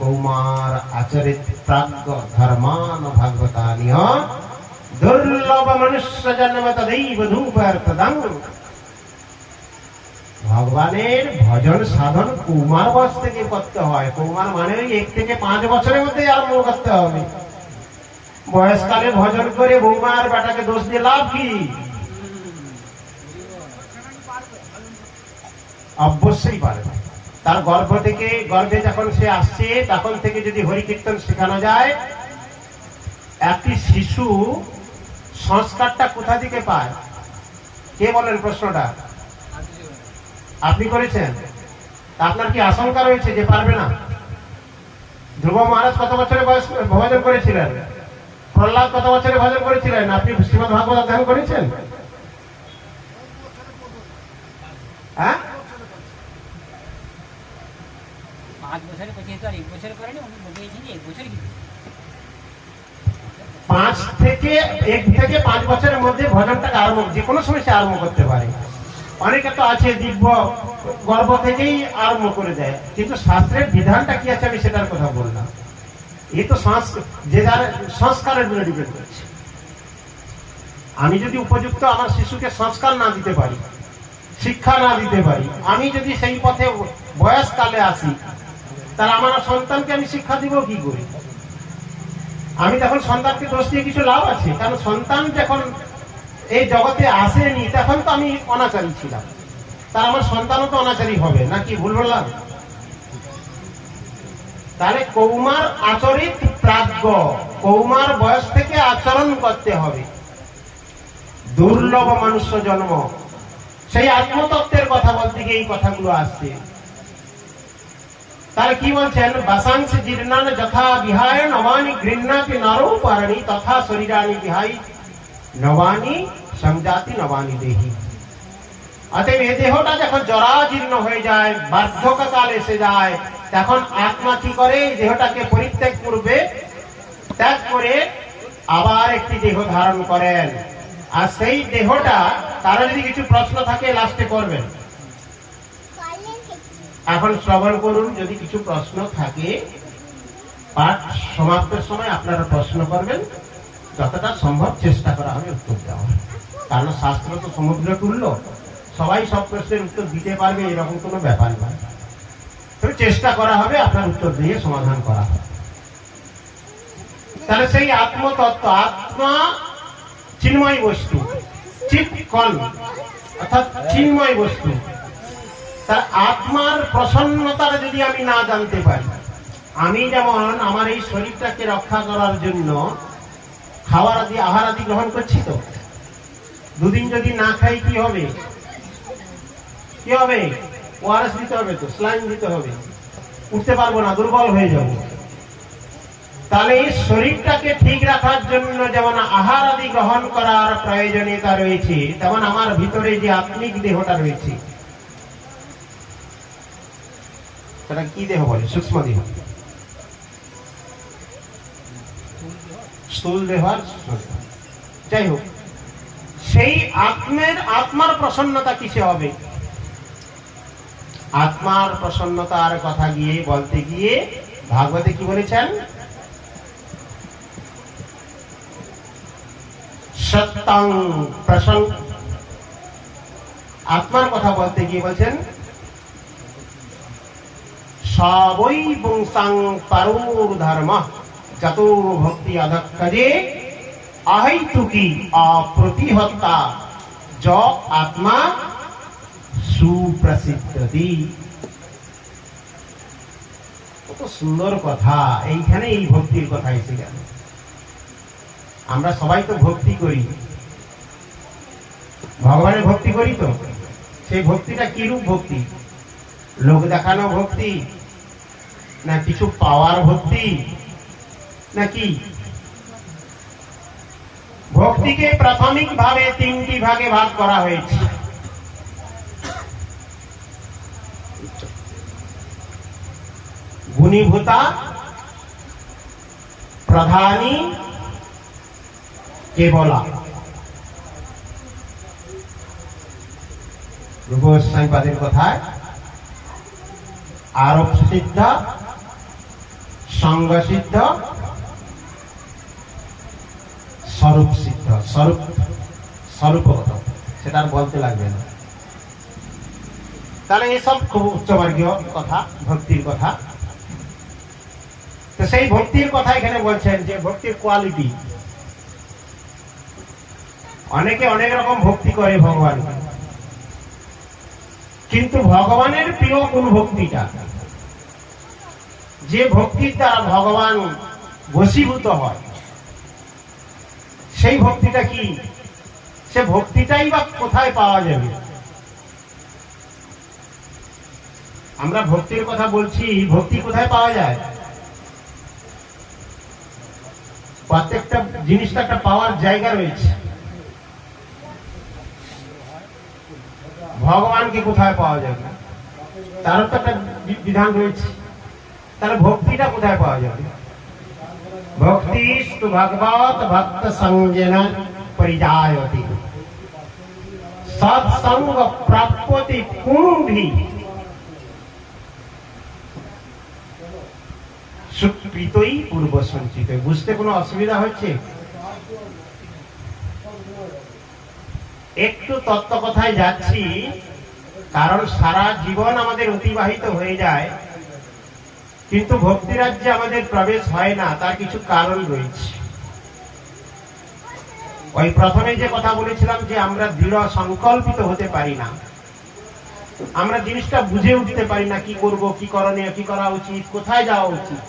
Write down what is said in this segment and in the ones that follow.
কৌমার আচরিত প্রাজ্ঞ ধর্মান ভাগবতানিহ দুর্লভ মনুষ্য জন্ম তদৈব ধূপার্থদং। ভগবানের ভজন সাধন কৌমার বয়স থেকে করতে হয়। কৌমার মানে 1 থেকে 5 বছরের মধ্যে আরম্ভ করতে হবে। বয়সকালে ভজন করে বৌমার বেটাকে দোষ দিয়ে লাভ কি? অবশ্যই পারবে। তার গর্ভে যখন সে আসছে তখন থেকে যদি হরিকীর্তন শেখানো যায়, একটি শিশু সংস্কারটা কোথা থেকে পায়? কে বলেন প্রশ্নটা? আপনি করেছেন? আপনার কি আশঙ্কা রয়েছে যে পারবে না? ধ্রুব মহারাজ কত বছরে বয়স ভজন করেছিলেন? প্রহ্লাদ কত বছরে ভজন করেছিলেন? আপনি শ্রীমদ ভাগবত অধ্যয়ন করেছেন? হ্যাঁ, 5 বছরে 25 আর 1 বছর করেনি, উনি বলেছেন যে 1 বছর কি 1 থেকে 5 বছরের মধ্যে ভজনটাকে আরম্ভ, যে কোনো সময় সে আরম্ভ করতে পারে। অনেকে তো আছে দিব্য গর্ভ থেকেই আরম্ভ করে দেয়, কিন্তু শাস্ত্রের বিধানটা কি আছে আমি সেটার কথা বললাম। এই তো যে যার সংস্কারের উপরে ডিপেন্ড করছে। আমি যদি উপযুক্ত আমার শিশুকে সংস্কার না দিতে পারি, শিক্ষা না দিতে পারি, আমি যদি সেই পথে বয়সকালে আসি, তাহলে আমার সন্তানকে আমি শিক্ষা দিব কি করে? আমি তখন সন্তানকে দোষ দিয়ে কিছু লাভ আছে? কারণ সন্তান যখন এই জগতে আসেনি তখন তো আমি অনাচারী ছিলাম, তার আমার সন্তানও তো অনাচারী হবে নাকি? ভুল বললাম? তাহলে কৌমার আচরিত প্রাজ্ঞ, কৌমার বয়স থেকে আচরণ করতে হবে। দুর্লভ মনুষ্য জন্ম, সেই আত্মতত্ত্বের কথা বলতে গিয়ে এই কথাগুলো আসছে। তাহলে কি বলছেন? বাসাংশ জীর্ণান যথা বিহায় নবানি গৃহ্ণাতি নরৌ পারণি তথা শরীরানি বিহাই নবানি সংজাতি নবানি দেহি। অতএব এই দেহটা যখন জরাজীর্ণ হয়ে যায়, বার্ধক্যকাল এসে যায়, তখন আত্মা কি করে? এই দেহটাকে পরিত্যাগ করবে, ত্যাগ করে আবার একটি দেহ ধারণ করেন। আর সেই দেহটা, তারা যদি কিছু প্রশ্ন থাকে লাস্টে করবেন। এখন শ্রবণ করুন, যদি কিছু প্রশ্ন থাকে পাঠ সমাপ্তের সময় আপনারা প্রশ্ন করবেন, যতটা সম্ভব চেষ্টা করা হবে উত্তর দেওয়া। কারণ শাস্ত্র তো সমুদ্র তুল্য, সবাই সব প্রশ্নের উত্তর দিতে পারবে এরকম কোনো ব্যাপার নয়। তবে চেষ্টা করা হবে আপনার উত্তর দিয়ে সমাধান করা হবে। তাহলে সেই আত্মতত্ত্ব, আত্মা চিন্ময় বস্তু, চিৎ কন অর্থাৎ চিন্ময় বস্তু। তার আত্মার প্রসন্নতাটা যদি আমি না জানতে পারি, আমি যেমন আমার এই শরীরটাকে রক্ষা করার জন্য খাওয়ার আদি আহার আদি গ্রহণ করছি, তো 2 দিন যদি না খাই কি হবে? কি হবে? ওআরএস দিতে হবে, তো স্লাইন দিতে হবে, উঠতে পারবো না, দুর্বল হয়ে যাব। তাহলে এই শরীরটাকে ঠিক রাখার জন্য যেমন আহার আদি গ্রহণ করার প্রয়োজনীয়তা রয়েছে, তেমন আমার ভিতরে যে আত্মিক দেহটা রয়েছে, সেটা কি দেহ বলে? সূক্ষ্ম দেহ, স্থূল দেহ। যাই হোক, সেই আত্মার প্রসন্নতা কিসে হবে? আত্মার প্রসন্নতার কথা গিয়ে বলতে গিয়ে ভাগবতে কি বলেছেন? সত্যং প্রসন্ন, আত্মার কথা বলতে গিয়ে বলছেন সবই বংশাং পারুর ধর্ম যত ভক্তি অধক্ষজে আহৈতুকি অপ্রতিহত্তা য আত্মা সুপ্রসিদ্ধি। কত সুন্দর কথা! এইখানে এই ভক্তির কথা এসে গেল। আমরা সবাই তো ভক্তি করি, ভগবানের ভক্তি করি, তো সেই ভক্তিটা কি রূপ ভক্তি? লোক দেখানো ভক্তি, না কিছু পাওয়ার ভক্তি, নাকি? ভক্তিকে প্রাথমিক ভাবে 3টি ভাগে ভাগ করা হয়েছে। গুণীভূতা, প্রধানী, কেবলা। রূপস্বামীপাদের কথায় আরোপ সিদ্ধা, সঙ্গ সিদ্ধ, স্বরূপ সিদ্ধ। স্বরূপগত, সেটা আর বলতে লাগবে না। তাহলে এসব খুব উচ্চবর্গীয় কথা, ভক্তির কথা। তো সেই ভক্তির কথা এখানে বলছেন যে ভক্তির কোয়ালিটি। অনেকে অনেক রকম ভক্তি করে ভগবানকে, কিন্তু ভগবানের প্রিয় কোন ভক্তিটা, যে ভক্তির দ্বারা ভগবান বশীভূত হয়, সেই ভক্তিটা কি? সে ভক্তিটাই বা কোথায় পাওয়া যাবে? আমরা ভক্তির কথা বলছি, ভক্তি কোথায় পাওয়া যায়? প্রত্যেকটা জিনিসটা একটা পাওয়ার জায়গা রয়েছে। ভগবানকে কোথায় পাওয়া যাবে? তারও তো একটা বিধান রয়েছে। তাহলে ভক্তিটা কোথায় পাওয়া যাবে? ভক্তিস্তু ভগবত ভক্ত সঙ্গেন পরিজায়তি, সৎসঙ্গ প্রাপ্যতি পুনঃ সুকৃতই পূর্ব সঞ্চিত। বুঝতে কোনো অসুবিধা হচ্ছে? একটু তত্ত্ব কথায় যাচ্ছি, কারণ সারা জীবন আমাদের অতিবাহিত হয়ে যায়, কিন্তু ভক্তি রাজ্যে আমাদের প্রবেশ হয় না। তার কিছু কারণ রয়েছে। ওই প্রথমে যে কথা বলেছিলাম যে আমরা দৃঢ় সংকল্পিত হতে পারি না, আমরা জিনিসটা বুঝে উঠতে পারি না, কি করব, কি করণীয়, কি করা উচিত, কোথায় যাওয়া উচিত।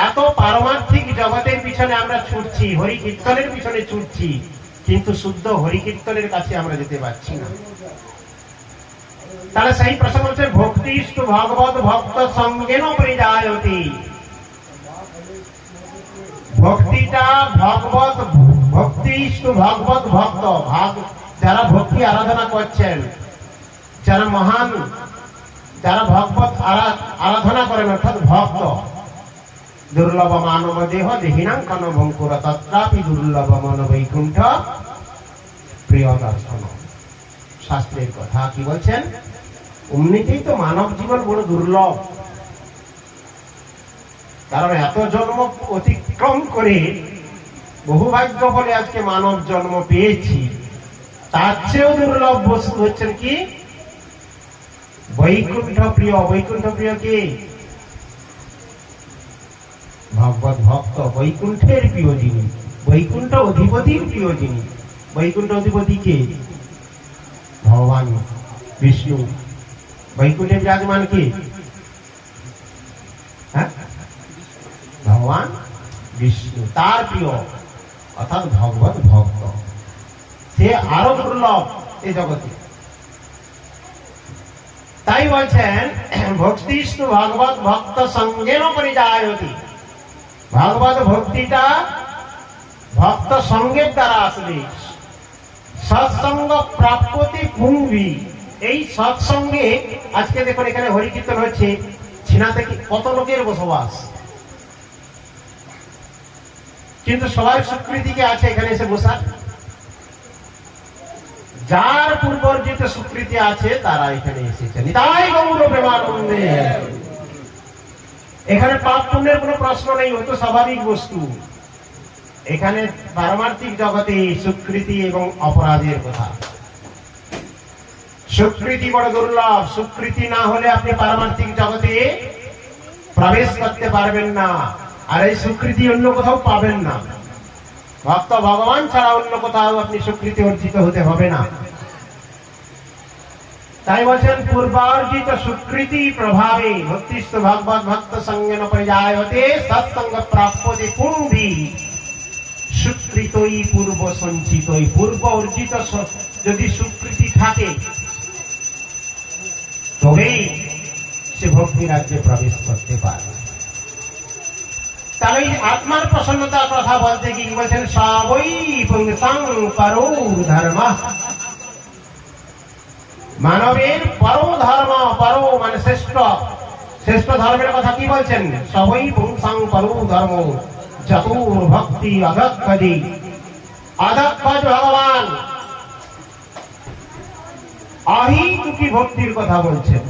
এত পারমার্থিক জগতের পিছনে আমরা ছুটছি, হরি কীর্তনের পিছনে ছুটছি, কিন্তু শুদ্ধ হরি কীর্তনের কাছে আমরা যেতে পারছি না। তাহলে সেই প্রসঙ্গ হচ্ছে ভক্তিস্তু ভগবত ভক্ত সঙ্গেন পরিজায়তি। ভক্তিটা ভগবত, ভক্তিস্তু ভগবত ভক্ত, যারা ভক্তি আরাধনা করছেন, যারা মহান, যারা ভগবত আরাধনা করেন অর্থাৎ ভক্ত। দুর্লভ মানব দেহ দেহিনাং কন ভঙ্কুর তত্রাপি দুর্লভ মন বৈকুণ্ঠ প্রিয় দর্শন। শাস্ত্রের কথা কি বলছেন? এমনিতেই তো মানব জীবন বড় দুর্লভ, কারণ এত জন্ম অতিক্রম করে বহু ভাগ্য বলে আজকে মানব জন্ম পেয়েছি। তার চেয়েও দুর্লভ বস্তু হচ্ছেন কি? বৈকুণ্ঠ প্রিয়। বৈকুণ্ঠ প্রিয় কি? ভগবত ভক্ত, বৈকুণ্ঠের প্রিয় যিনি, বৈকুণ্ঠ অধিপতির প্রিয় যিনি। বৈকুণ্ঠ অধিপতি কে? ভগবান বিষ্ণু। বৈকুণ্ঠে বিরাজমান কে? ভগবান বিষ্ণু, তার প্রিয় অর্থাৎ ভগবত ভক্ত। সে আরো দুর্লভ এই জগতে। তাই বলছেন ভক্তিস্তু ভগবত ভক্ত সঙ্গেন পরিজায়তি। ভগবত ভক্তিটা ভক্ত সঙ্গের দ্বারা আসবে। সৎসঙ্গ প্রাপ্যতি পুংভি। এই সৎসঙ্গে আজকে দেখুন এখানে হরিকীর্তন হচ্ছে, ছিনাতে কত লোকের বসবাস, কিন্তু সবাই স্বীকৃতিকে আছে এখানে এসে বসা। যার পূর্বর্জিত স্বীকৃতি আছে তারা এখানে এসেছেন। তাই গৌর প্রেমানন্দে। এখানে পাপ পুণ্যের কোনো প্রশ্ন নেই, হয়তো স্বাভাবিক বস্তু। এখানে পারমার্থিক জগতে স্বীকৃতি এবং অপরাধের কথা। স্বীকৃতি বড় দুর্লভ। স্বীকৃতি না হলে আপনি পারমার্থিক জগতে প্রবেশ করতে পারবেন না, আর এই স্বীকৃতি অন্য কোথাও পাবেন না। ভক্ত ভগবান ছাড়া অন্য কোথাও আপনি স্বীকৃতি অর্জিত হতে হবে না। তাই বলছেন পূর্বার্জিত স্বীকৃতি প্রভাবে ভক্তিস্তু ভগবত ভক্ত সঙ্গেন পরিজায়তে সৎসঙ্গ প্রাপ্যতে পুংভি স্বীকৃতই পূর্ব সঞ্চিতই। পূর্ব অর্জিত যদি স্বীকৃতি থাকে তবেই সে ভক্তি রাজ্যে প্রবেশ করতে পারবে। তাহলে আত্মার প্রসন্নতার কথা বলতে কি বলছেন? সবই পুংসাং পরো ধর্ম। মানবের পরো ধর্ম, পরো মানে শ্রেষ্ঠ, শ্রেষ্ঠ ধর্মের কথা কি বলছেন? সবই পুংসাং পরো ধর্ম চতুর ভক্তি অধক্ষজি। অধক্ষজ ভগবান অহিতুকি ভক্তির কথা বলছেন।